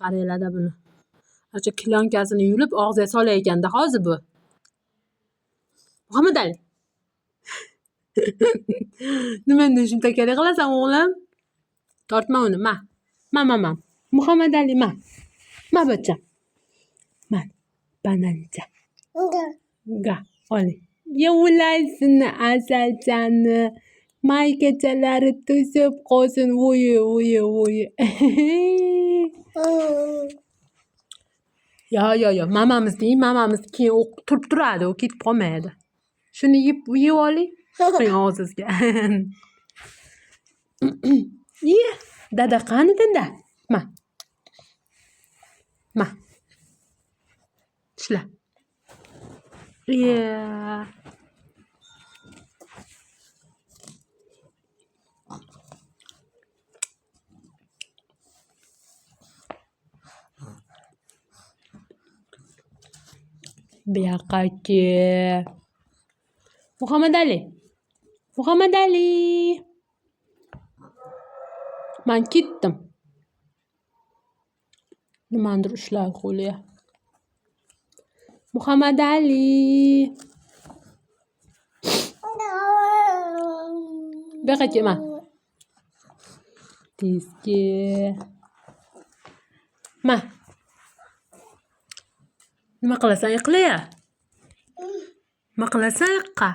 qaranglar-da buni. Acha klyonkasini yulib og'ziga solayotganda hozir bu. Muhammadali. Nima endi shuntakalik qilasan o'g'lim? Tortma uni, ma. Ma. Muhammadali, ma. Ma bachcham. Mana, banancha. Ga, oling. Yevulaysini asalchani. Maykachalari to'sib qolsin. Voy. Yo. Mamamiz deng, mamamiz keyin turib turadi, u ketib qolmaydi. Shuni yeb oling. Qo'ying og'zingizga. Ye, dada qani dada? Ma. Tishla. Bu yoqqa-chi. Muhammadali. Men ketdim. Nimanidir ushladi qo'liga. Muhammadali. Bu yoqqa kelma. Tezki. Ma. Nima qilasan, yiqilaya? Nima qilasan, yiqqa?